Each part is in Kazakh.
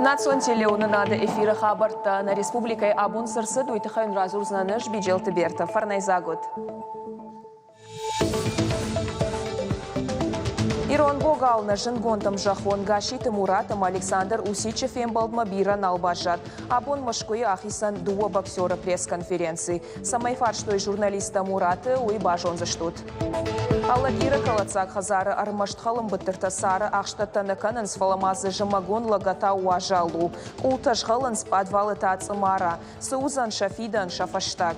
Национ телеунынады эфиры хабарта на республикой Абун сырсы дуйтыхайын разурзнаныш биджелты берті. Фарнайзагут. Ирон Богалны жынгонтым жахон гашиты Муратым Александр Усичев ембалдма бира налбажат. Абон мышкуи ахисан дуо боксера пресс-конференции. Самай фарштой журналиста Мураты уйбажон заштут. Аллагира калацак хазары армаштхалым бытырта сары ахштатаны канынс фаламазы жымагон лагата уажалу. Ултажхалынс подвалы тацымара. Саузан шафидан шафаштаг.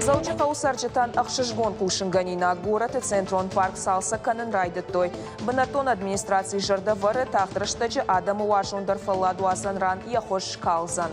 Заучыға усарчытан ақшыжгон кушынганина город и центрон парк салса канын райдыттой. Бынатон администрации жырда вары тахтырыштыжы адамы уажундар фаладу азанран яхош калзан.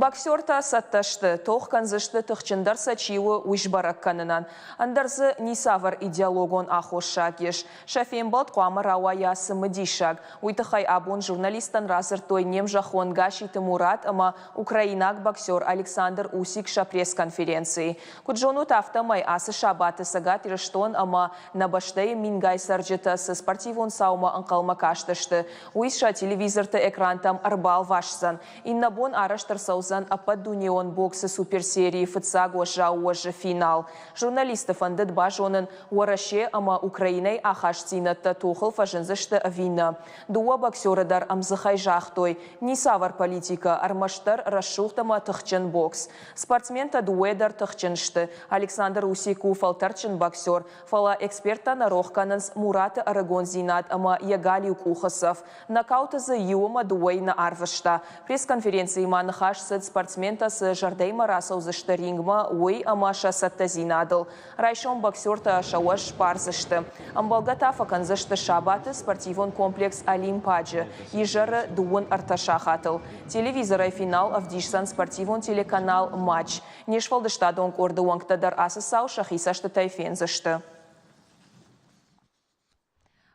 Боксерта сатташты, тоққан зышты тұқчындар сачиуы уйшбарак канынан. Андарзы нисавар идеологон ахошагеш. Шафембалт қуамы рауая сымыдишаг. Уйтықай абон журналистан разыр той нем жахон гашиты Мурат, ама украинак боксер Александр Усик пресс-конференции. Куджону тафтамай асы шабаты сагат ирыштон, ама набаштай мингай сарджета с спортивон саума анқалма каштышты. Уйша телевизорты экрантам арбал вашсан. Иннабон араштар саузан ападунион боксы суперсерии фыцаго жауажы финал. Журналисты фандыд бажонын уараше ама Украиной ахаштинатта тухыл фажынзышты вина. Дуа боксерыдар амзыхай жахтой. Нисавар политика армаштар расшухтама тыхчын бокс. Спортсмента дуэдар тыхчыншты. Александр Усику фалтарчын боксер. Фала эксперта на рохканынс Мураты Арагон Зинат ама Ягалиук Ухасов. Нокаутазы юма дуэй на арвышта. Пресс-конференции манахаш спортсмента с жардейма расаузышты рингма уй амаша саттазинадыл. Райшон боксерта шауаш парзышты. Амбалгата факанзышты шабаты спортивон комплекс Олимпаджы. Ежары дуын арташахатыл. Телевизорай финал авдишсан спортивон телеканал матч. Нешвалдыштадон корды уангтадар асысау шахисашты тайфензышты.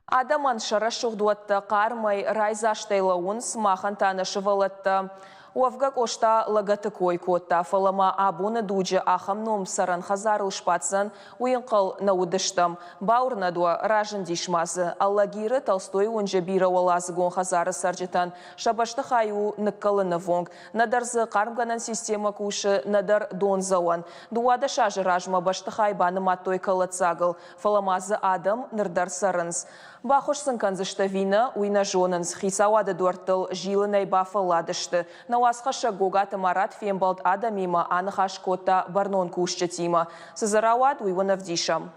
Адаман шарашуғдуатты қармай райзаштайлауын смахан танышывалатты. Уавгак ошта лагаты койкотта, фалама абуны дуджи ахамном саран хазарыл шпатсан, уйынқал наудыштам. Баурна дуа ражын дишмазы. Аллагиры Толстой унжа бира уалазыгон хазары сарджитан, шабашты хаю ныккалыны вонг. Надарзы қармганан система кушы надар донзауан. Дуада шажы ражма башты хайбаны маттой калацагыл. Фаламазы адам нырдар сарынс. Бахошсын канзышты вина уйна жонынс. Хисауады дуартыл жилынай бафаладышты. Науасхаша гогаты марат фембалд адамима анхаш кота барнон кушчатима. Сазарауад уйвана вдишам.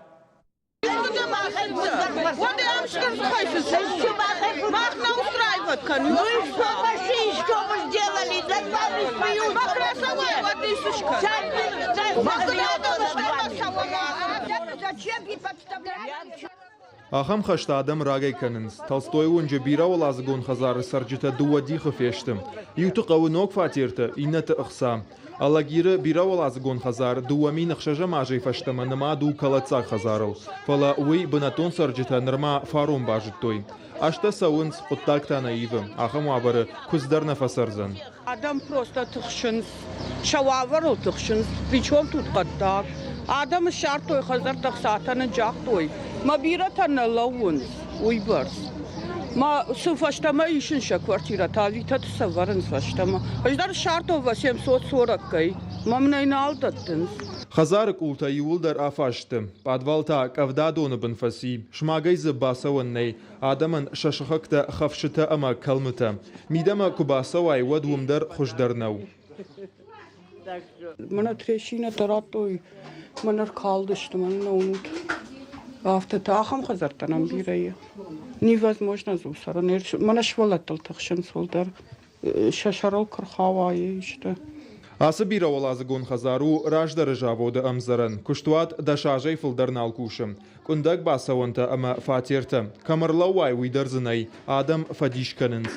Махна устраивать, конечно. Ну и что, Василий, что мы сделали? Добавили приют. Зачем ей подставлять? Ахам хашта адам рагай канынс. Толстой унжа бира уалазыгон хазары сарджита дуа дихы фештым. Юту қауынок фатирты, иннаты ықса. Аллагиры бира уалазыгон хазар дуа мин ықшажа мажай фаштыма нама ду калацак хазарыл. Фала уй бынатон сарджита нырма фарум бажыттой. Ашта сауынс оттактана ивым. Ахам уабары куздарна фасарзан. Адам просто тыхшынс. Шававару тыхшынс. Причем тут каттар. Адам шартой хазар тахсатаны жахтой. Ма биратана лаунс, уйбарс. Ма суфаштама ишинша квартира тавитат саварынс фаштама. Аждар шарто 840 кай. Мамнайна алдаттынс. Хазарык улта юлдар афашты. Подвалта кавдадоны бынфаси. Шмагай зыбасауыннай. Адамын шашыхакта хавшыта ама калмыта. Мидама кубасауай вадвумдар хуждарнау. Мана трещина таратой. Манар калдышты, мана унут. Автотахам хазартанам бирая. Невозможно зусара. Мана швалаттал тахшын солдар. Шашарал кархавая işte. Асы бира уалазыгон хазару раждары жаводы амзаран. Куштуат дашажай фылдарнал кушым. Кундак басаванта ама фатирта. Камарлауай уйдарзынай. Адам фадишканынс.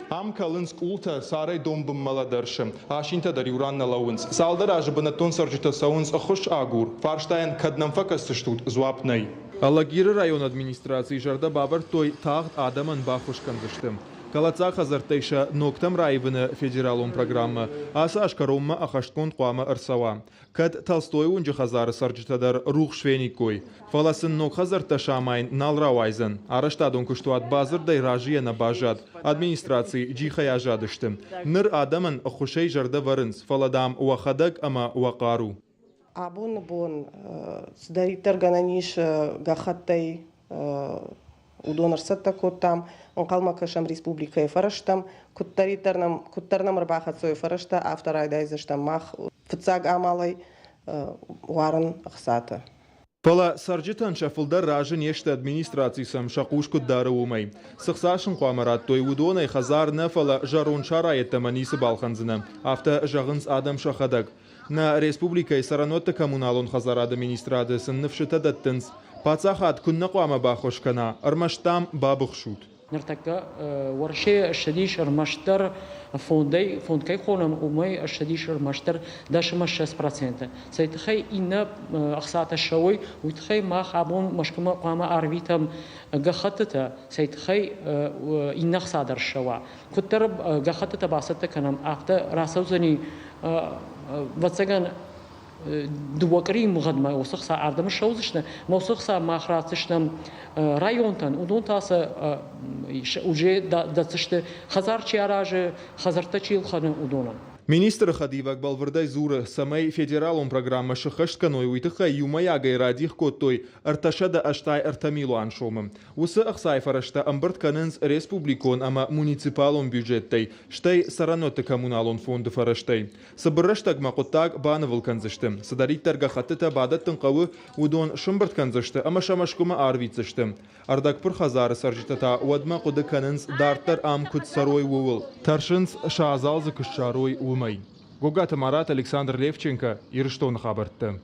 Am kalınsk ulta saray dombum maladarşım. Aşinta dar yuran nalawns. Saldar ajbanaton sarjita sauns akhush agur. Farstein kadnam fakastıştut zwapnay. Аллагиры район администрации жарда бабар той тағт адамын бахушканзыштым. Калаца хазартайша ноктам райвыны федералум программа. Аса ашкаромма ахашткон қуама ырсава. Кад Толстой унжы хазары сарджитадар рух швеникой. Фаласын нок хазарта шамайн налрауайзын. Араштадон куштуат базырдай ражия на бажад. Администрации джихая жадыштым. Ныр адамын ахушей жарда варынс. Фаладам уахадак ама уақару. Абон сдаритер гананиш гахаттай удонарсатта коттам онкалмакашам республика фараштам куттарнам рбахатсой фарашта авторайдайзаштам мах фцаг амалай варан ахсата. Фала сарджитан шафылдар ражын ешті администрациясам шақушку дары умай. Сықсашын қуамарат той удонай хазарны фала жарон шарайетті манысы балханзына. Авто жағынс адам шақадак. На республикай саранотта коммуналон хазар администрациясын nëfшыта даттынс. Пацахат күнна қуама бахошкана. Армаштам бабықшут. نرتقى ورشة الشديش المشتر فوند كي خونم ومي الشديش المشتر داش مش 6%. سيتخي إن أخسات الشوي وتخي ما خابون مشكمة قامة عربيتهم جخطتها سيتخي إن أخسات الشوا كتر جخطتها باسطة كنام أخته راسوزني واتسجن دوكري مقدمة وسخسا عردم الشوزشنا موسخسا ما خراتشنا رايونتان ودون تاسا وجه داتشت خزار چياراج خزرتا چيل خانه ودونا Министр Хадивак Балвардай Зура самай федералум программа шахаштканой уйтыха юмаягай радих коттой арташада аштай артамилу аншомым. Усы ахсай фарашта амбарт канынс республикон ама муниципалум бюджеттай, штай сараноты коммуналон фонды фараштай. Сабырраштаг мақоттаг банывыл канзышты. Садариттарга хаттыта бадаттын қавы удон шымбарт канзышты, ама шамашкума арвицышты. Ардакпыр хазары саржитата уадма қоды канынс дарттар ам кут сарой увыл. Таршынс шаазалзы кышчарой умай. Гогата Марат, Александр Левченко, Ирштон хабарты.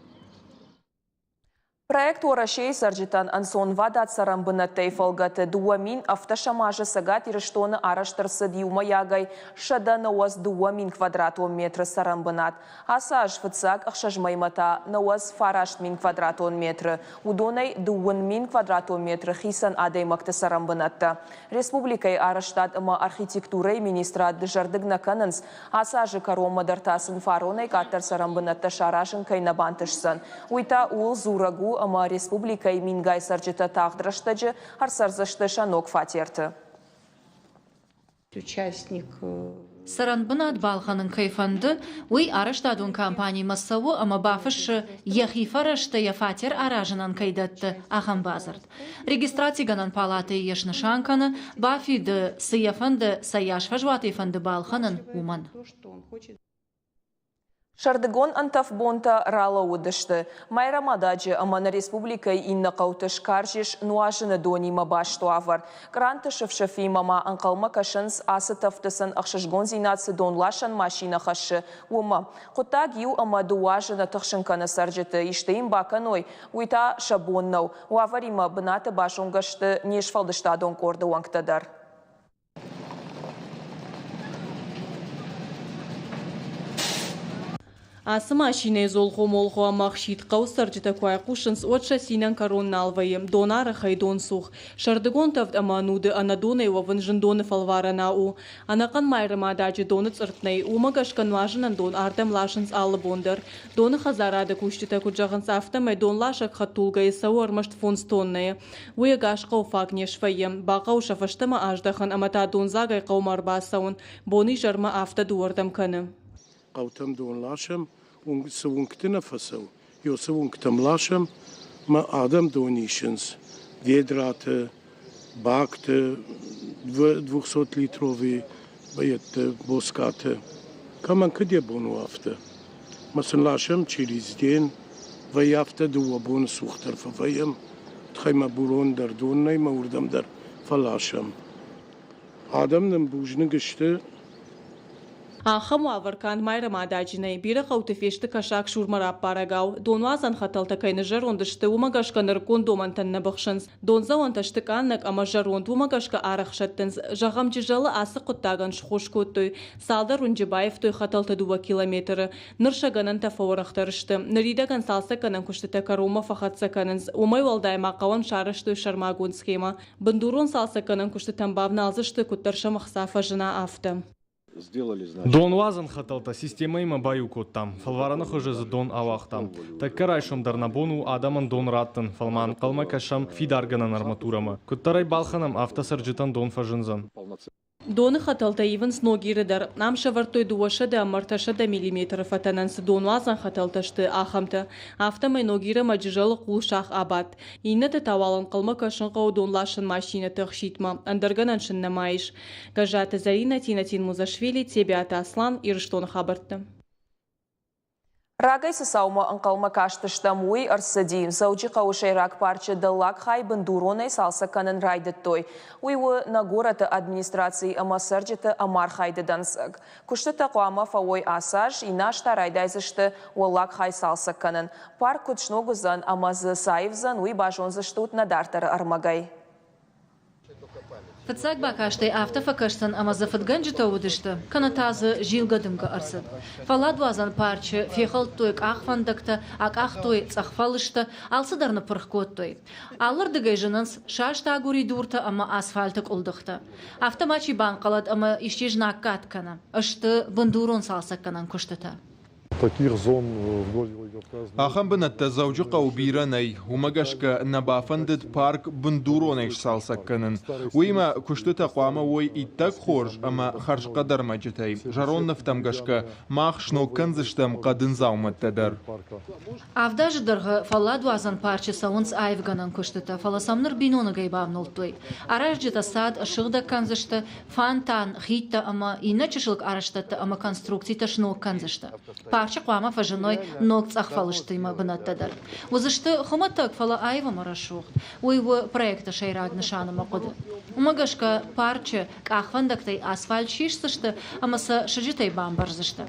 Проект Орашей Сарджитан Ансон Вадат Сарамбына Тейфалгаты Дуамин автошамажы Сагат Ирштоны араштырсы Дюмаягай Шада науаз 2000 квадратон метры Сарамбынат. Асаж фыцак Ахшажмаймата науаз фарашт мин квадратон метры. Удонай 2000 квадратон метры Хисан Адаймакты Сарамбынатта. Республикай араштад ыма архитектурай министра Джардыгна Канынс. Асажы Карома Дартасын Фаронай Каттар Сарамбынатта Шарашын Кайнабантышсын. Уйта ул Зурагу ама республикай мингай сарджита тағдырыштыжы арсарзышты шанок фатерті. Участник Саранбынат балханын кайфанды, уй араштадун компания массаву ама бафыш яхифарышты яфатер аражынан кайдатты ахам базард. Регистрациянан палаты ешны шанканы, бафиды сыяфанды саяшфажватыйфанды балханын уман. Шардыгон антаф бонта рала удышты. Майрамададжы амана республикай инна қаутыш каржиш нуажыны донима баш туавар. Крантышев шафи мама анқалма кашынс асы тафтысын ақшышгон зинатсы донлашан машина хашы ума. Құттаг ю ама дуажыны тұқшынканы саржыты иштейін баканой. Уйта шабоннау. Уаварима бынаты башонгашты нешфалдыштадон корды уаңктадар. Асы машине золхо молхо амахшит қаусарджыта куайқушынс отша синан коронналвайым, донары хайдон сух. Шардыгон тавд амануды анадонай вавын жындоны фалваранау. Анакан майрыма дажы доны цыртнай, умагашкан важынан дон ардам лашынс алы бондар. Доны хазарады куштыта куджағынс автамай дон лашак хаттулгай сауармашт фонстоннай. Уя гашқау фагнешвайым, бақау шафаштама аждахан амата донзагай қаумарбасаун, боны жарма авта дуардам каны. قوتم دون لاشم اون سوون کتنه فسو یا سوون کتم لاشم ما آدم دونیشنز دیدرات باکت 200 لیتروی باید بوسکات کمان کدی بونو افته مثلا لاشم چیریزدین و یافته دو بون سوختر ففایم تخیم بورون در دون نی موردم در فلاشم آدم نم بوجنه گشته Ахам аваркан майра мадажинай бира хаутефешты кашак шурмарап парагау донвазан хаталтакайны жарондышты умагашка наркон домантанна бахшынс донза ванташты каннак ама жаронд умагашка арахшаттынс жағам жижалы асы құттаган шхош көттой салдар Рунжибаев той хаталты 2 километры ныршаганан тафаурахтарышты наридаган салсаканан куштыта карома фахатсаканынс умай валдай мақаван шарышты шармагун схема бандурон салсаканан куштытан бавна алзышты куттарша махсафа жена авто. Дон вазан хаталта системой мабаю коттам. Фалвараны хожезы дон авахтам. Так карайшым дарнабону адаман дон раттын. Фалман калма кашам фидарганан арматурама. Коттарай балханам автосарджитан дон фажынзан. Доны хаталта ивенс ногиридар. Нам шавартой дуаша да амарташа да миллиметр фатанансы дон вазан хаталташты ахамта. Автомай ногира маджижалы кул шах абат. Иннаты тавалан калма кашын қау дон лашын машина тахшитма. Андарганан шиннамайш. Гажата Зарина Тинатин Музашвили, Тебиата Аслан, Ирштон хабарты. Рагай саума анқалма каштыштам уй арсадим. Зауджи қаушай рак парча далак хай бандуронай салса канын райдыттой. Уйвы на гората администрации амасарджита амар хайды дансаг. Куштыта қуама фауой асаж и нашта райдайзышты уалак хай салса канын. Парк кучногузан амазы сайвзан уй бажонзыштут надартары армагай. Фацак бакаштай автофакашсан амазафат ганджита удышты. Канатазы жилгадымга арсад. Фаладвазан парчы фехал тойк ахфандакта, ак ахтой цахфалышты, алсыдарны пырхкоттой. Аллардыгай жынынс шашта агури дурта ама асфальтык улдықты. Автомачи банкалад ама ищежнак каткана. Ашты бандурон салсакканан куштыта. Таких зон в годе Ахам бинатта завжу қаубиранай, умагашка набафандит парк бандуронайш салсакканын. Уйма куштыта қуама ой иттак хорж, ама харш қадар маджитай. Жароннов тамгашка махшно канзыштам қадын зауматтадар. Авдажы дырғы фаладуазан парчы сауынс айвганан куштыта. Фаласамныр биноны гайбавнылтой. Аражджита сад шығда канзышты, фантан, хитта ама иначышылық араштатты ама конструкцийта шно канзышты. Парча қуама фажыной ног цахфалыштыйма бынаттадар. Узышты хуматтак фала айва марашух. Уйвы проекта шайраг нышаныма қуды. Умагашка парча кахвандактай асфальт шишсышты, амаса шыжитай бамбарзышты.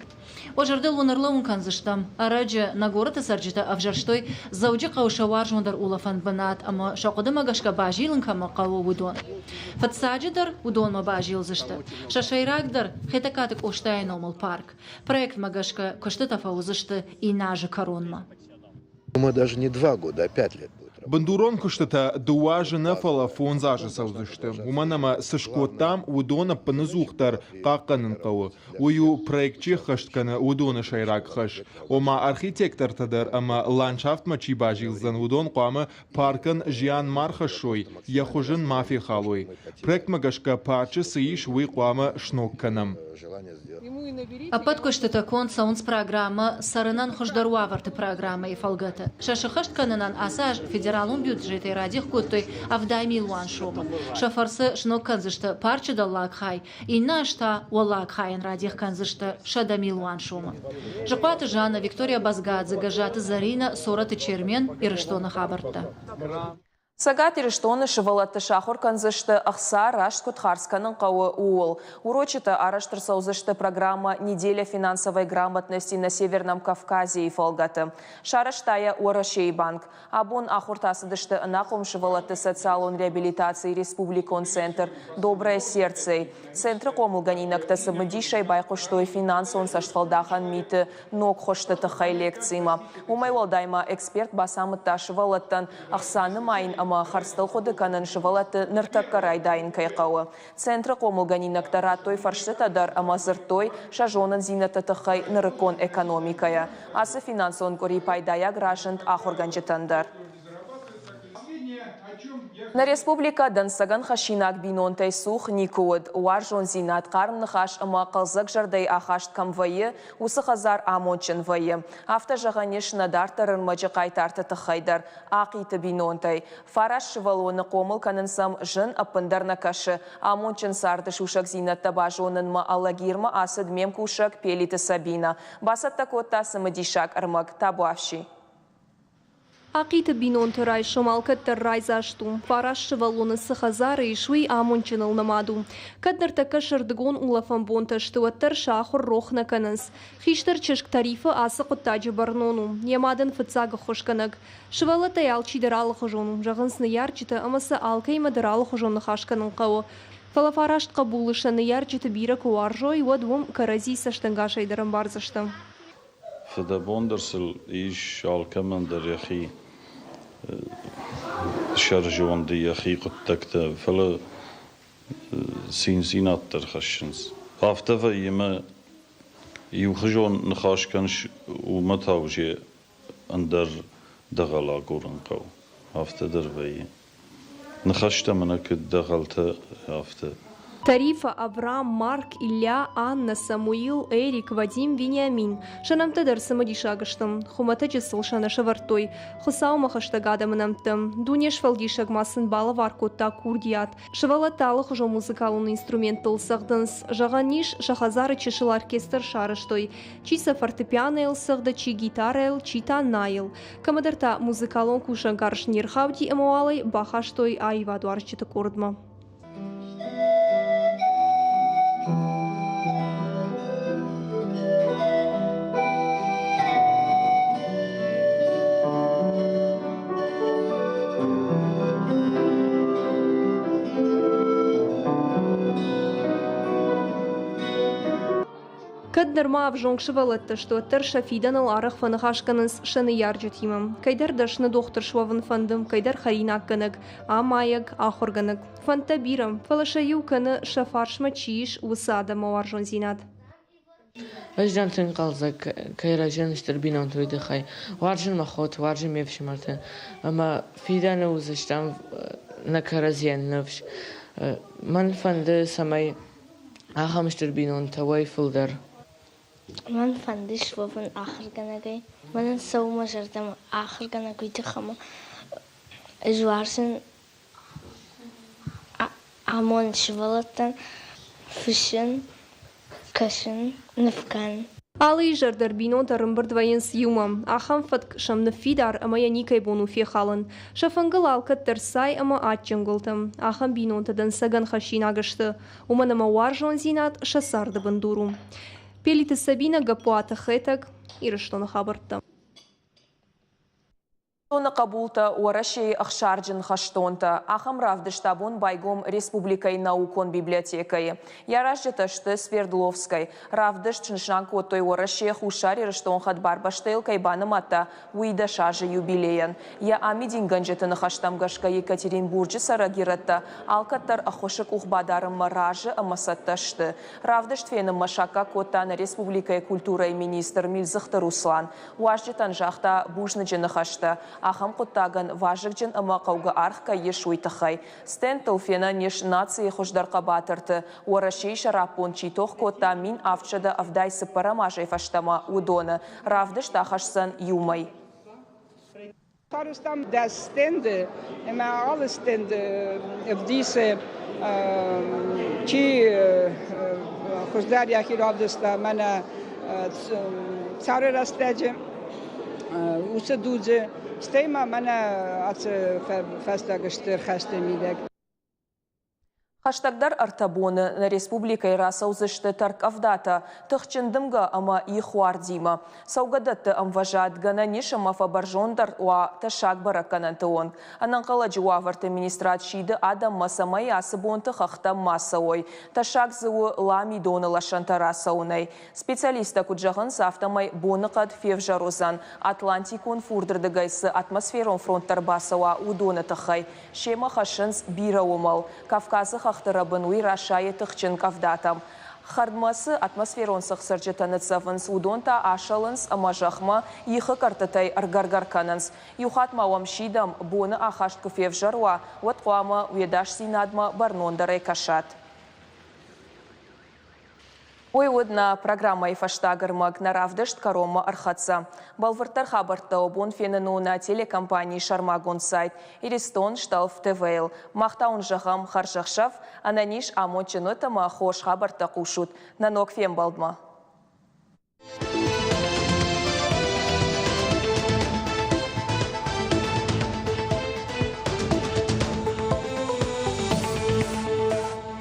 Ожарды лунарлы канзыштам. Араджа на город сарджита авжарштой зауджи қаушавар жондар улафан банат, ама шақуды магашка бажилын кама қаву удон. Фатсаджидар удон ма бажилзышты. Шашайрагдар хетакатык оштайын омыл парк. Проект магашка куштыта фаузышты и нажы коронма. Мы даже не 2 года, а 5 лет. Бандурон куштыта дуажы нафала фонзажы саузышты. Уманама сышкоттам удона панызухтар қаққанын қауы. Уйу проектче хаштканы удона шайрак хаш. Ома архитектор тадар, ама ландшафт мачи бажилзан удон қуамы паркын жиан мархашой, яхужын мафи халой. Проект магашка парчы сыиш уй қуамы шнокканам. Апат куштыта кон саунс программа сарынан хождаруаварты программа и фалгата. Шашыхашт канынан асаж федералун бюджеты радих куттой авдай милуан шоба. Шафарсы шнок канзышты парчы да лакхай и нашта уалакхайын радих канзышты шада милуан шома. Жакваты Жана Виктория Базгадзе гажаты Зарина Сораты Чермен и Рыштона Хабарта. Сагат Ириштоны шывалатты шахур канзышты ақса рашт кутхарсканын қауы уол. Урочита араштыр саузышты программа «Неделя финансовой грамотности на Северном Кавказе» и фолгаты. Шараштая Уарашей банк. Абон ахуртасыдышты нахом шывалатты социалон реабилитации Республикон центр «Доброе сердце». Центры комылганинакта сымыдишай байқуштой финансон саштфалдахан миты ног хоштыты хай лекцияма. Умайвалдайма эксперт басамытта шывалаттан ақсаны майын ама харстыл ходы канын шывалаты ныртакка райдайын кайқауы. Центры комылганинакта раттой фарштытадар ама зыртой шажонын зинаты тыхай нырыкон экономикая. Асы финансон кори пайдая гражент ахорганжетандар. На республика Дансаган хашинак бинонтай сух никуд. Уаржон зинат қармны хаш ама қалзак жардай ахашт камвайы, усы хазар амончын вайы. Авто жағанеш надартарын мажы қайтарты тықайдар. Ақиты бинонтай. Фараш шывалуыны қомыл канынсам жын апындар накашы. Амончын сарды шушак зинатта бажонын ма алагирма асыд мем кушак пелиті сабина. Басатта коттасы мадишак армак табуавши. Ақиты бинон тұрай шымал кәттір райзашту. Фараш шывалуны сықазары ишуи амончыныл намаду. Кәттір кашырдығын улафан бонташты өттір шақыр рохна канынс. Хиштір чышк тарифы асы құттажы барнону. Ямадын фыцағы хошканыг. Шывалы таял чидыралы хожону. Жағынсны ярчыты амасы алкайма дыралы хожону хашканын қауы. Фалафарашт қабулышаны ярчыты бирі куаржой өдвім карази саштынға шайдырын барзышты. Фада бондырсыл иш алкамандар яхи شارجوان دی اخی قطعت فلا سینات در خشنس. هفته و یما یوخجون نخاش کنش و متوجه اندر دغلا گورن قو. هفته در وی نخاشت منو که دغلت هفته. Тарифа, Авраам, Марк, Илья, Анна, Самуил, Эрик, Вадим, Вениамин. Шанамтыдыр сымадишагыштым. Хумата чысыл шана шавартой. Хысау махаштагадамынамтым. Дунеш фалдишаг масын балы варкотта курдият. Шавалаталы хужо музыкалын инструментыл сағдынс. Жағаниш шахазары чешыл оркестр шарыштой. Чиса фортепиано ел сағды, чи гитара ел, чи танна ел. Камадарта музыкалон кушан карш нирхавди эмуалай бахаштой айваду арчыты кордма. Каддарма в жонгшывалатты, что тыр шафиданыл арах фанахашканынс шаны ярджетимам. Кайдар дашны доктор швавын фандым, кайдар харинак ганыг, а маяг, ахорганыг. Фанта бирам, фалашаю каны шафаршма чииш усада маваржон зинат. Веждан тын қалзак, кайражан штырбинан тойды хай. Варжын махот, варжын мевші мартын. Ама фиданы узыштам на каразиян нөвш. Ман фанды самай ахам штырбинан тавай фылдар. من فندش وفن آخر کنگی من سو مشرتم آخر کنگی تخم اجوارسن عمان شوالتن فشن کشن نفکن Алы жардar бино тарымбыр двоенс юмам, ахам фатк шам нафидар ама яникай бону фехалын. Шафангал алкат терсай ама атчынгылтым. Ахам бино тадан саган хашин агышты. Уман ама варжон зинат шасарды бандуру. Пелиты Сабина гапуата хэтак и раштона хабарта. Тона кабулта уарашей ахшарджин хаштонта, ахам равдыштабун байгом республикай наукон библиотекай. Яражжеташты Свердловской, равдыш чыншанку той уарашей хушари раштон хадбар баштейл кайбаны мата уида шажы юбилеян. Я амидин ганжетыны хаштамгашка Екатеринбурджи сарагиратта, алкаттар ахошек ухбадарым маражы амасатташты. Равдыш твеным машака котан республикай культурай министр Милзыхты Руслан. Уажжетан жахта бужныджыны хашта. Ахам құттағын важықжын ымақауғы арққа еш уйтықай. Стен тұлфена неш нации хұждарға батырты. Уарашей шарапон читоқ котта мин авчада авдайсы парамажай фаштама удоны. Равдыш тахашсан юмай. Tarustam der stände, immer alle stände auf diese Хождаря хиравдыста mana царерастеже уседудже стема mana at festagıştır xastemilik. Хаштагдар артабоны на республикай расаузышты тарк авдата, тахчындымга ама ихуар дима. Саугадатты амважат гана нишама фабаржондар уа ташак баракананты он. Ананқала жуаварты министрат шиды адам масамай асыбонты хахта масауой. Ташак зыуы лами доны лашанта расаунай. Специалиста куджағын сафтамай бонықад февжарозан. Атлантикон фурдырды гайсы атмосферон фронттар басауа удоны тахай. Шема хашынс бира умал. Кавказы Хахтарабын уйрашайы тұқчын кавдатам. Хардмасы атмосферон сықсыржетаны цавынс удонта ашалынс амажахма ихы картатай аргаргарканынс. Юхатма уамшидам боны ахашт куфев жаруа, уатқуама уедаш синадма барнондарай кашат. Ой одна программа и фаштагармак на равдышт карома архатса. Балвартар хабарта обон фенену на телекомпании Шармагон сайт. Иристон шталф ТВЛ. Махтаун жахам харжахшав, ананиш амочинотама хош хабарта кушут. Нанок фем балдма.